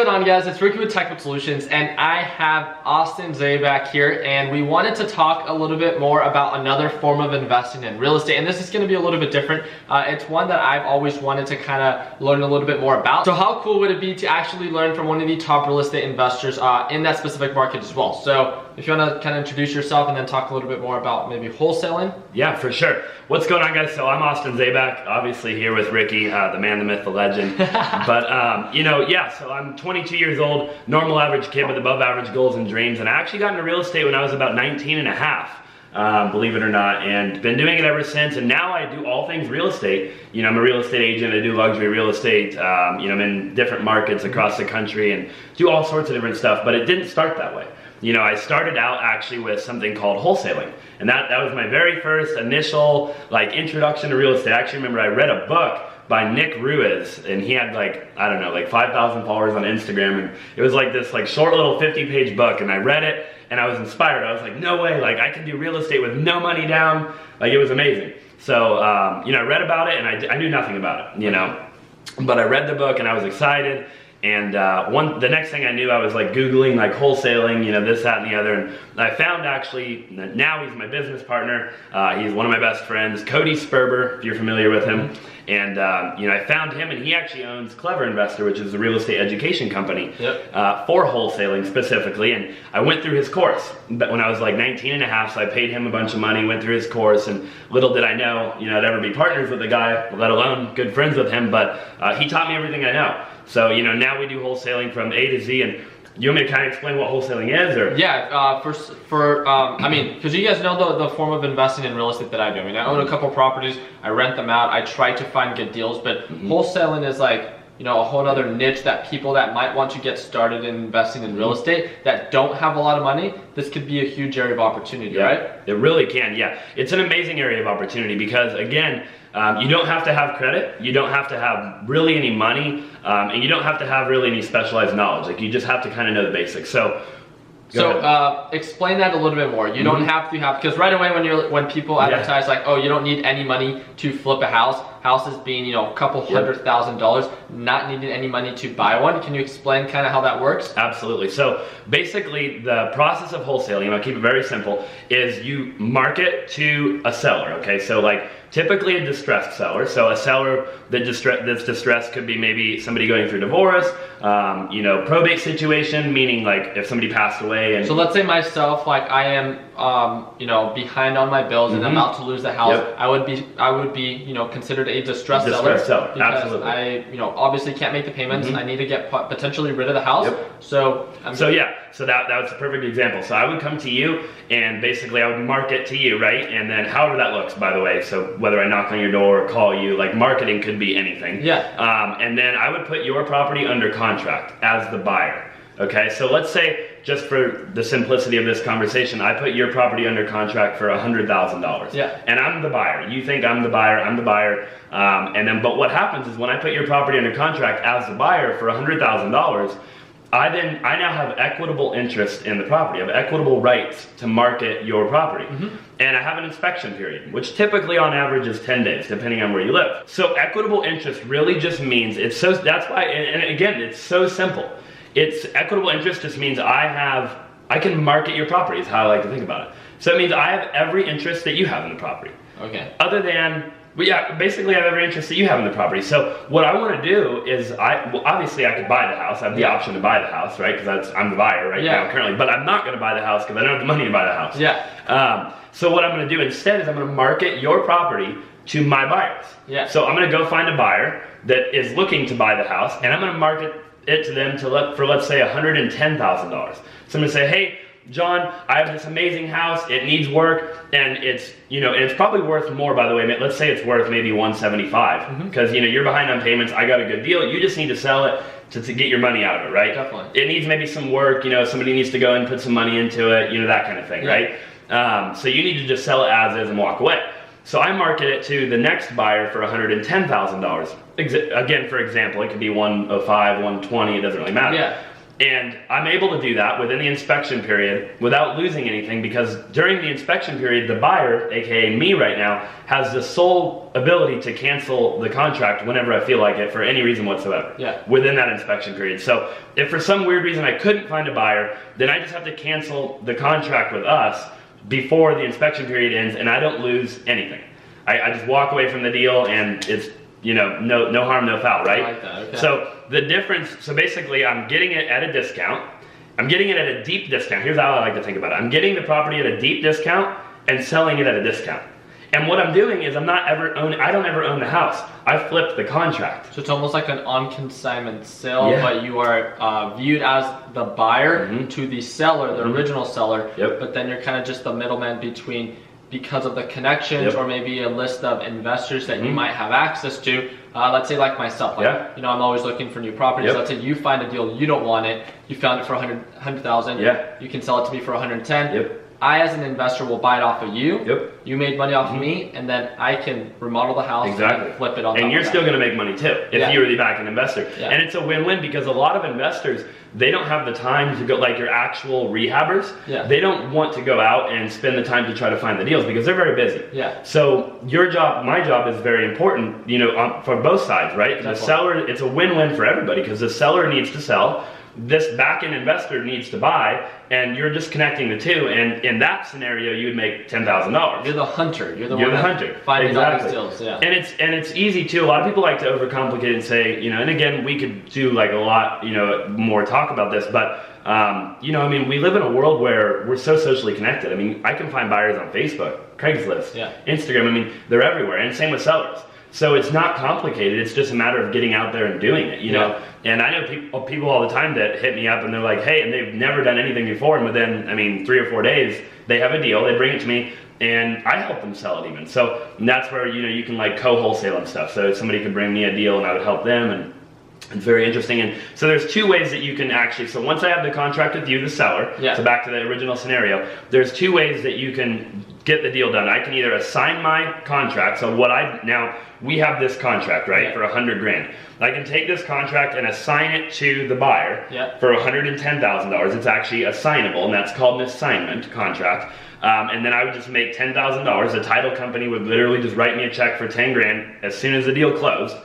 going on, guys? It's Ricky with Technical Solutions, and I have Austin Zay back here, and we wanted to talk a little bit more about another form of investing in real estate, and this is going to be a little bit different. It's one that I've always wanted to kind of learn a little bit more about. So how cool would it be to actually learn from one of the top real estate investors in that specific market as well? So if you want to kind of introduce yourself and then talk a little bit more about maybe wholesaling. Yeah, for sure. What's going on, guys? So I'm Austin Zabak, obviously here with Ricky, the man, the myth, the legend. But so I'm 22 years old, normal average kid with above average goals and dreams, and I actually got into real estate when I was about 19 and a half. Believe it or not, and been doing it ever since. And now I do all things real estate. You know, I'm a real estate agent. I do luxury real estate. I'm in different markets across the country and do all sorts of different stuff. But it didn't start that way. You know, I started out actually with something called wholesaling, and that was my very first initial introduction to real estate. I actually remember I read a book by Nick Ruiz, and he had 5,000 followers on Instagram, and it was this short little 50-page book, and I read it and I was inspired. I was like, no way, I can do real estate with no money down. It was amazing. So I read about it, and I knew nothing about it, but I read the book and I was excited. And the next thing I knew, I was Googling wholesaling, this, that, and the other. And I found actually, now he's my business partner. He's one of my best friends, Cody Sperber, if you're familiar with him. And I found him, and he actually owns Clever Investor, which is a real estate education company for wholesaling specifically. And I went through his course when I was 19 and a half, so I paid him a bunch of money, went through his course, and little did I know, I'd ever be partners with the guy, let alone good friends with him, but he taught me everything I know. So, now we do wholesaling from A to Z, and you want me to kind of explain what wholesaling is, or? Yeah, because you guys know the form of investing in real estate that I do. I own a couple properties, I rent them out, I try to find good deals, but wholesaling is a whole other niche that people that might want to get started in investing in real estate that don't have a lot of money, this could be a huge area of opportunity, right? It really can, yeah. It's an amazing area of opportunity because, again, you don't have to have credit, you don't have to have really any money, and you don't have to have really any specialized knowledge. You just have to kind of know the basics. So explain that a little bit more. You don't have to have, because right away when people advertise you don't need any money to flip a house, houses being a couple $100,000, not needing any money to buy one. Can you explain kind of how that works? Absolutely. So basically the process of wholesaling, I'll keep it very simple, is you market to a seller, okay? So typically a distressed seller. So a seller that's distressed could be maybe somebody going through divorce, probate situation, meaning if somebody passed away. And so let's say myself, I am, behind on my bills and I'm about to lose the house. I would be, considered a distressed seller. Because absolutely. I, obviously can't make the payments. I need to get potentially rid of the house. So that was a perfect example. So I would come to you, and basically I would market to you, right? And then however that looks, by the way, so whether I knock on your door or call you, marketing could be anything. And then I would put your property under contract as the buyer. Okay, so let's say, just for the simplicity of this conversation, I put your property under contract for $100,000. And I'm the buyer. You think I'm the buyer, I'm the buyer. But what happens is when I put your property under contract as the buyer for $100,000, I now have equitable interest in the property. I have equitable rights to market your property. And I have an inspection period, which typically on average is 10 days, depending on where you live. So equitable interest really just means, that's why, and again, it's so simple. It's equitable interest just means I can market your property is how I like to think about it. So it means I have every interest that you have in the property. Okay. Basically I have every interest that you have in the property. So what I want to do is, obviously I could buy the house. I have the option to buy the house, right? Because I'm the buyer right now currently. But I'm not going to buy the house because I don't have the money to buy the house. So what I'm going to do instead is I'm going to market your property to my buyers. So I'm going to go find a buyer that is looking to buy the house, and I'm going to market it to them for let's say $110,000. So I'm going to say, hey, John, I have this amazing house, it needs work, and it's, and it's probably worth more, by the way. Let's say it's worth maybe $175, because, you're behind on payments, I got a good deal, you just need to sell it to get your money out of it, right? Definitely. It needs maybe some work, somebody needs to go and put some money into it, that kind of thing, right? So you need to just sell it as is and walk away. So I market it to the next buyer for $110,000. Again, for example, it could be 105, 120, it doesn't really matter. And I'm able to do that within the inspection period without losing anything, because during the inspection period, the buyer, aka me right now, has the sole ability to cancel the contract whenever I feel like it for any reason whatsoever within that inspection period. So if for some weird reason I couldn't find a buyer, then I just have to cancel the contract with us before the inspection period ends, and I don't lose anything. I just walk away from the deal, and it's, you know, no harm, no foul, right? I like that. Okay. So the difference, so basically I'm getting it at a discount. I'm getting it at a deep discount. Here's how I like to think about it. I'm getting the property at a deep discount and selling it at a discount. And what I'm doing is I don't ever own the house. I flipped the contract. So it's almost like an on consignment sale, but you are viewed as the buyer to the seller, the original seller, but then you're kind of just the middleman between, because of the connections or maybe a list of investors that you might have access to. Let's say like myself, like, you know, I'm always looking for new properties. Let's say you find a deal, you don't want it, you found it for 100,000, you can sell it to me for 110. I, as an investor, will buy it off of you. You made money off of me, and then I can remodel the house and flip it on. And you're still going to make money too if you're the back-end investor. And it's a win-win, because a lot of investors, they don't have the time to go, like your actual rehabbers. They don't want to go out and spend the time to try to find the deals because they're very busy. So your job, my job, is very important, you know, for both sides, right? The seller, it's a win-win for everybody, because the seller needs to sell, this back-end investor needs to buy, and you're just connecting the two. And in that scenario, you would make $10,000. You're the hunter. You're the hunter. Finding all these deals. And it's easy too. A lot of people like to overcomplicate it and say, you know, and again, we could do like a lot, you know, more talk about this, but you know, I mean, we live in a world where we're so socially connected. I mean, I can find buyers on Facebook, Craigslist, Instagram. I mean, they're everywhere, and same with sellers. So it's not complicated. It's just a matter of getting out there and doing it, you know? And I know people all the time that hit me up and they're like, hey, and they've never done anything before, and within, I mean, 3 or 4 days, they have a deal, they bring it to me, and I help them sell it even. So that's where, you know, you can like co-wholesale and stuff. So somebody could bring me a deal and I would help them, and it's very interesting. And so there's 2 ways that you can actually, so once I have the contract with you, the seller, so back to the original scenario, there's 2 ways that you can get the deal done. I can either assign my contract, so now we have this contract, right, for 100 grand. I can take this contract and assign it to the buyer for $110,000. It's actually assignable, and that's called an assignment contract. And then I would just make $10,000. The title company would literally just write me a check for 10 grand as soon as the deal closed.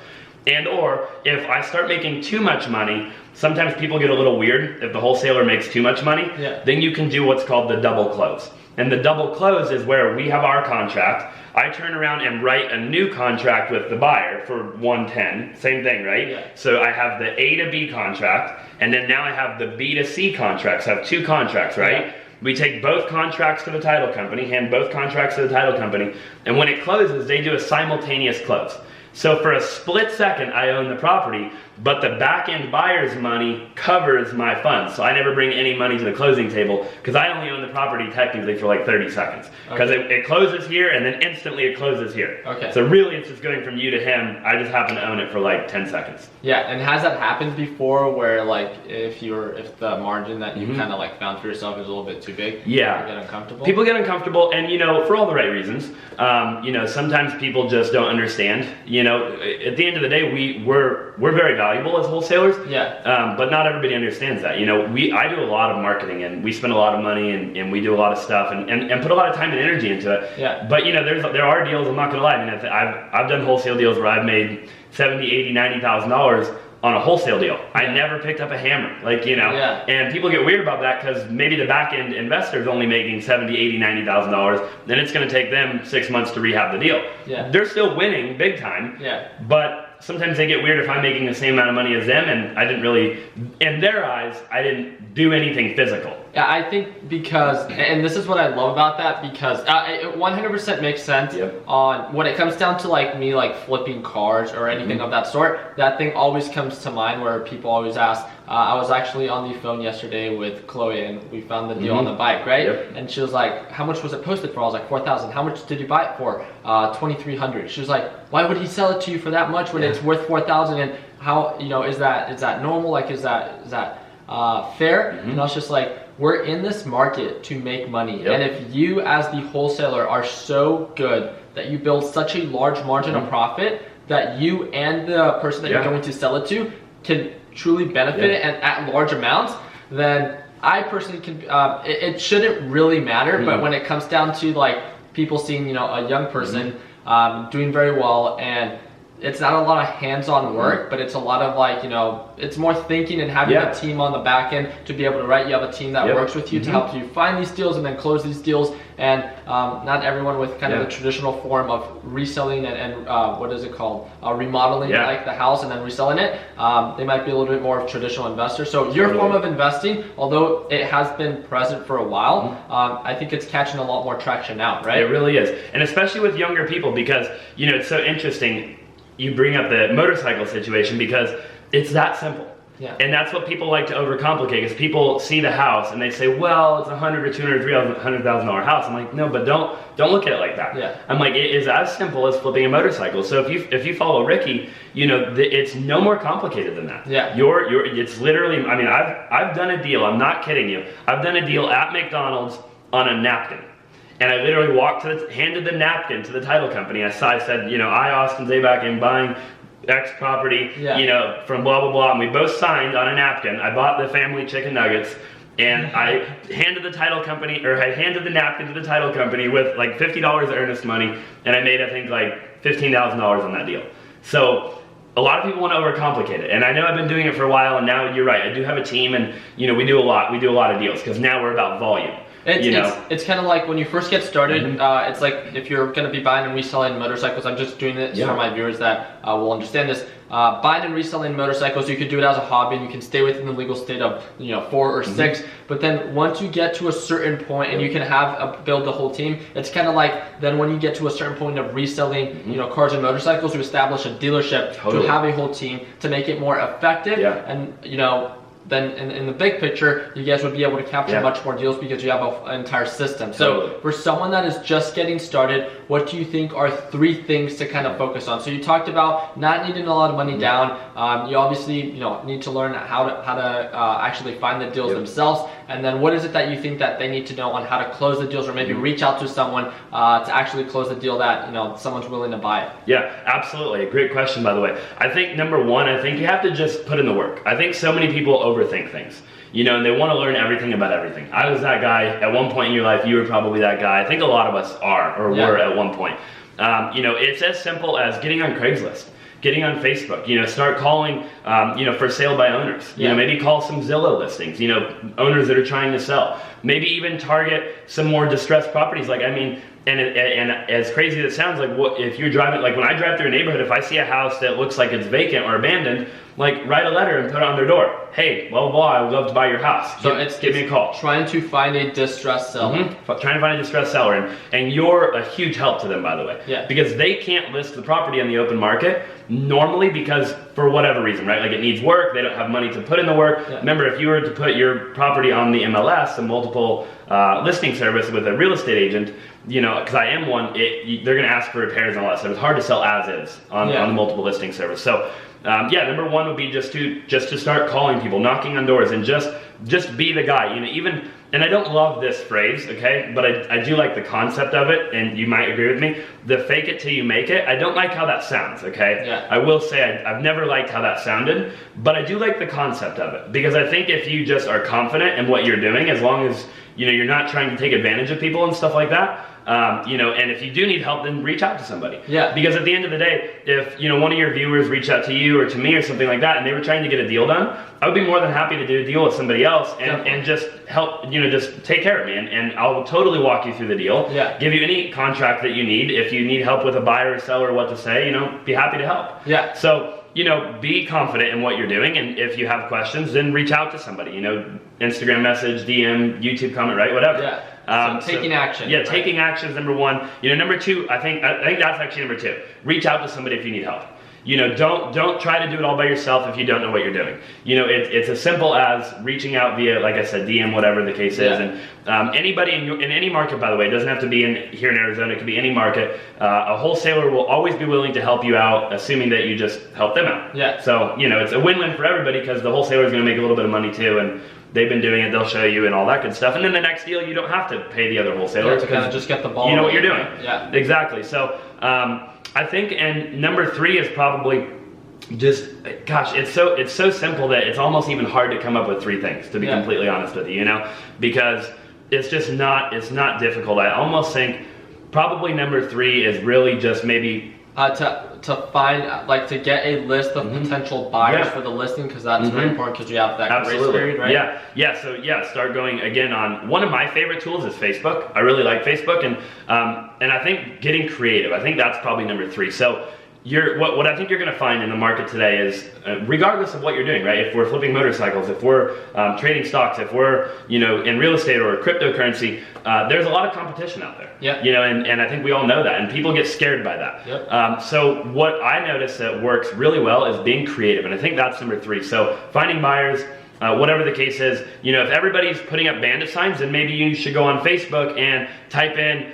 And or if I start making too much money, sometimes people get a little weird. If the wholesaler makes too much money, then you can do what's called the double close. And the double close is where we have our contract, I turn around and write a new contract with the buyer for 110, same thing, right? So I have the A to B contract, and then now I have the B to C contracts. I have 2 contracts, right? We take both contracts to the title company, hand both contracts to the title company, and when it closes, they do a simultaneous close. So for a split second, I own the property, but the back-end buyer's money covers my funds. So I never bring any money to the closing table, because I only own the property technically for like 30 seconds. Because it closes here, and then instantly it closes here. So really it's just going from you to him. I just happen to own it for like 10 seconds. And has that happened before, where like if the margin that you kind of like found for yourself is a little bit too big? People get uncomfortable? People get uncomfortable, and you know, for all the right reasons. You know, sometimes people just don't understand. You know, at the end of the day, we're very valuable as wholesalers. But not everybody understands that. You know, I do a lot of marketing, and we spend a lot of money, and we do a lot of stuff, and put a lot of time and energy into it. But you know, there are deals, I'm not gonna lie. I mean, I've done wholesale deals where I've made $70,000, $80,000, $90,000 on a wholesale deal. I never picked up a hammer, like, you know, and people get weird about that, because maybe the back-end investor is only making $70,000, $80,000, $90,000, then it's going to take them 6 months to rehab the deal. They're still winning big time, but sometimes they get weird if I'm making the same amount of money as them, and I didn't really, in their eyes, I didn't do anything physical. I think because, and this is what I love about that, because it 100% makes sense on when it comes down to like me like flipping cars or anything of that sort. That thing always comes to mind, where people always ask, I was actually on the phone yesterday with Chloe, and we found the deal on the bike, right? And she was like, how much was it posted for? I was like, 4,000. How much did you buy it for? 2,300. She was like, why would he sell it to you for that much when it's worth 4,000? And how, you know, is that normal? Like, is that fair? And I was just like, we're in this market to make money. And if you as the wholesaler are so good that you build such a large margin of profit that you and the person that you're going to sell it to can truly benefit and at large amounts, then I personally can, it shouldn't really matter, but when it comes down to like people seeing, a young person doing very well, and it's not a lot of hands-on work, but it's a lot of like, it's more thinking and having a team on the back end to be able to write. You have a team that works with you to help you find these deals and then close these deals. And not everyone with kind of the traditional form of reselling and what is it called? Remodeling like the house and then reselling it. They might be a little bit more of traditional investors. So your form of investing, although it has been present for a while, I think it's catching a lot more traction now, right? It really is. And especially with younger people, because, it's so interesting. You bring up the motorcycle situation because it's that simple. Yeah. And that's what people like to overcomplicate, because people see the house and they say, well, it's $100,000 or $200,000, $300,000 house. I'm like, no, but don't look at it like that. Yeah. I'm like, it is as simple as flipping a motorcycle. So if you follow Ricky, it's no more complicated than that. Yeah. It's literally, I mean, I've done a deal. I'm not kidding you. I've done a deal at McDonald's on a napkin. And I literally handed the napkin to the title company. I said, I, Austin Zabak, am buying X property, from blah, blah, blah. And we both signed on a napkin. I bought the family chicken nuggets, and I handed the napkin to the title company with like $50 earnest money. And I made, I think, like $15,000 on that deal. So a lot of people want to overcomplicate it. And I know I've been doing it for a while, and now you're right. I do have a team, and, we do a lot of deals, because now we're about volume. It's kind of like when you first get started, it's like if you're going to be buying and reselling motorcycles. I'm just doing this for my viewers that will understand this. Buying and reselling motorcycles, you could do it as a hobby and you can stay within the legal state of 4 or 6. But then once you get to a certain point and you can build the whole team, it's kind of like then when you get to a certain point of reselling cars and motorcycles, you establish a dealership to have a whole team to make it more effective. And then in the big picture, you guys would be able to capture much more deals because you have an entire system. So for someone that is just getting started, what do you think are 3 things to kind of focus on? So you talked about not needing a lot of money down. You obviously need to learn how to actually find the deals themselves. And then what is it that you think that they need to know on how to close the deals, or maybe reach out to someone to actually close the deal that someone's willing to buy it? Yeah, absolutely. A great question, by the way. I think number 1, I think you have to just put in the work. I think so many people overthink things, and they want to learn everything about everything. I was that guy at one point in your life. You were probably that guy. I think a lot of us are or were at one point. It's as simple as getting on Craigslist, getting on Facebook, start calling, for sale by owners, maybe call some Zillow listings, owners that are trying to sell, maybe even target some more distressed properties. And as crazy as it sounds, if you're driving, like when I drive through a neighborhood, if I see a house that looks like it's vacant or abandoned, write a letter and put it on their door. Hey, blah, blah, blah, I would love to buy your house. So give me a call. Trying to find a distressed seller. Trying to find a distressed seller. And you're a huge help to them, by the way. Yeah. Because they can't list the property on the open market normally, because for whatever reason, right? Like it needs work, they don't have money to put in the work. Yeah. Remember, if you were to put your property on the MLS, a multiple listing service with a real estate agent, because I am one, they're going to ask for repairs and all that stuff. It's hard to sell as is on the multiple listing service. So number 1 would be just to start calling people, knocking on doors, and just be the guy. And I don't love this phrase, okay, but I do like the concept of it, and you might agree with me. The fake it till you make it. I don't like how that sounds, okay? Yeah. I will say I've never liked how that sounded, but I do like the concept of it, because I think if you just are confident in what you're doing, as long as you're not trying to take advantage of people and stuff like that, and if you do need help, then reach out to somebody. Yeah. Because at the end of the day, if one of your viewers reached out to you or to me or something like that, and they were trying to get a deal done, I would be more than happy to do a deal with somebody else and just help, just take care of me, and I'll totally walk you through the deal. Yeah. Give you any contract that you need. If you need help with a buyer or seller, what to say, be happy to help. Yeah. So, be confident in what you're doing, and if you have questions, then reach out to somebody, Instagram message, DM, YouTube comment, right? Whatever. Yeah. So taking action. Yeah, right? Taking action is number 1. Number 2, I think that's actually number 2. Reach out to somebody if you need help. Don't try to do it all by yourself if you don't know what you're doing. It's as simple as reaching out via, like I said, DM, whatever the case is. And anybody in any market, by the way, it doesn't have to be here in Arizona. It could be any market. A wholesaler will always be willing to help you out, assuming that you just help them out. Yeah. So it's a win-win for everybody, because the wholesaler is going to make a little bit of money too, and they've been doing it, they'll show you and all that good stuff. And then the next deal, you don't have to pay the other wholesaler. Yeah, to kind of just get the ball. You know what you're doing. Yeah. Exactly. So I think, and number 3 is probably, just, gosh, it's so simple that it's almost even hard to come up with 3 things, to be completely honest with you, because it's just not, it's not difficult. I almost think probably number 3 is really just maybe to find, like, to get a list of potential buyers for the listing, because that's very important, because you have that grace period, right? So start going again on, one of my favorite tools is Facebook. I really like Facebook, and I think getting creative, I think that's probably number 3. So what I think you're going to find in the market today is, regardless of what you're doing, right? If we're flipping motorcycles, if we're trading stocks, if we're in real estate or cryptocurrency, there's a lot of competition out there. And I think we all know that, and people get scared by that. So what I notice that works really well is being creative, and I think that's number 3. So finding buyers. Whatever the case is, if everybody's putting up bandit signs, then maybe you should go on Facebook and type in,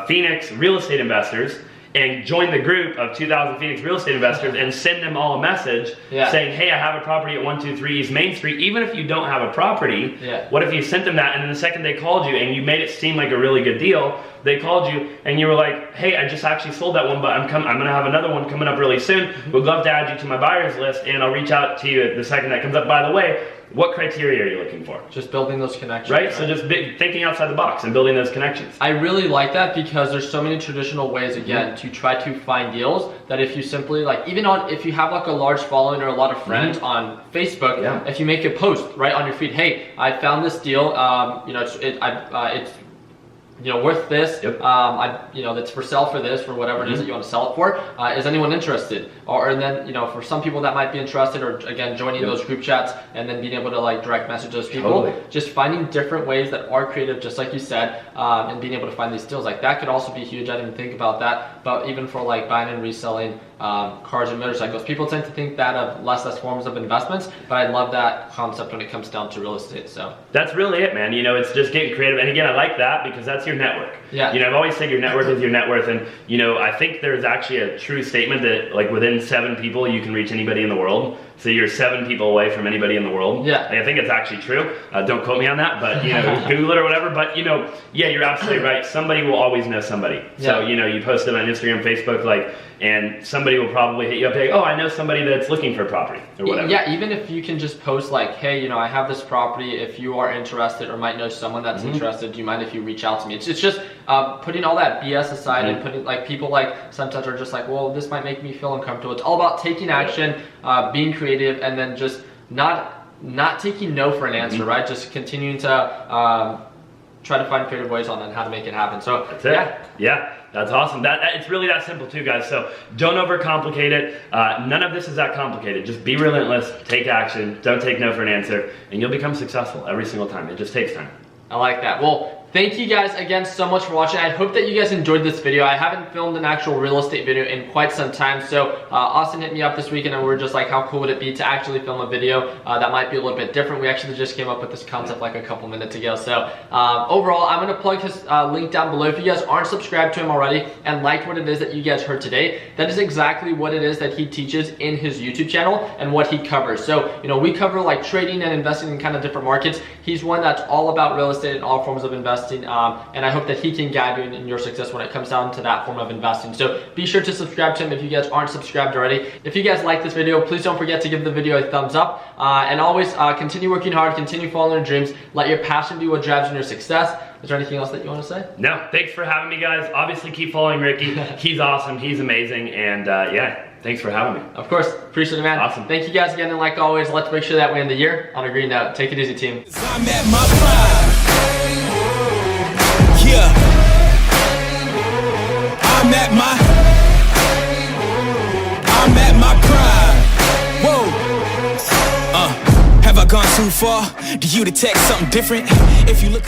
Phoenix real estate investors, and join the group of 2,000 Phoenix real estate investors and send them all a message saying, hey, I have a property at 123 East Main Street. Even if you don't have a property, what if you sent them that, and then the second they called you and you made it seem like a really good deal, they called you and you were like, hey, I just actually sold that one, but I'm gonna have another one coming up really soon. Would love to add you to my buyers list, and I'll reach out to you the second that comes up. By the way, what criteria are you looking for? Just building those connections. Right? So just thinking outside the box and building those connections. I really like that, because there's so many traditional ways, again, to try to find deals, that if you simply, like, even if you have like a large following or a lot of friends on Facebook, if you make a post right on your feed, hey, I found this deal, it's worth this, that's for sale for this, for whatever it is that you want to sell it for. Is anyone interested? And then, for some people that might be interested, or again, joining those group chats and then being able to like direct message those people, just finding different ways that are creative, just like you said, and being able to find these deals. Like, that could also be huge. I didn't even think about that, but even for like buying and reselling cars and motorcycles, people tend to think that of less as forms of investments, but I love that concept when it comes down to real estate. So that's really it, man. It's just getting creative. And again, I like that, because that's your network. I've always said your network is your net worth, and I think there's actually a true statement that, like, within 7 people you can reach anybody in the world. So you're 7 people away from anybody in the world. I think it's actually true. Don't quote me on that, but Google it or whatever. But you're absolutely right. Somebody will always know somebody. So you post it on Instagram, Facebook, and somebody will probably hit you up, like, oh, I know somebody that's looking for property or whatever. Even if you can just post like, hey, I have this property. If you are interested or might know someone that's interested, do you mind if you reach out to me? It's just putting all that BS aside and putting, like, people like sometimes are just like, well, this might make me feel uncomfortable. It's all about taking action, being creative, and then just not taking no for an answer, right? Just continuing to try to find creative ways on how to make it happen. So that's it. That's awesome. It's really that simple too, guys. So don't overcomplicate it. None of this is that complicated. Just be relentless, take action, don't take no for an answer, and you'll become successful every single time. It just takes time. I like that. Well, thank you guys again so much for watching. I hope that you guys enjoyed this video. I haven't filmed an actual real estate video in quite some time, so Austin hit me up this weekend and we were just like, how cool would it be to actually film a video that might be a little bit different. We actually just came up with this concept like a couple minutes ago. So overall, I'm going to plug his link down below. If you guys aren't subscribed to him already and liked what it is that you guys heard today, that is exactly what it is that he teaches in his YouTube channel and what he covers. So, we cover like trading and investing in kind of different markets. He's one that's all about real estate and all forms of investing. And I hope that he can guide you in your success when it comes down to that form of investing. So be sure to subscribe to him if you guys aren't subscribed already. If you guys like this video, please don't forget to give the video a thumbs up. And always continue working hard, continue following your dreams. Let your passion be what drives in your success. Is there anything else that you want to say? No, thanks for having me, guys. Obviously, keep following Ricky. He's awesome. He's amazing. And thanks for having me. Of course. Appreciate it, man. Awesome. Thank you guys again. And like always, let's make sure that we end the year on a green note. Take it easy, team. I'm at my prime. I'm at my prime. Whoa. Have I gone too far? Do you detect something different? If you look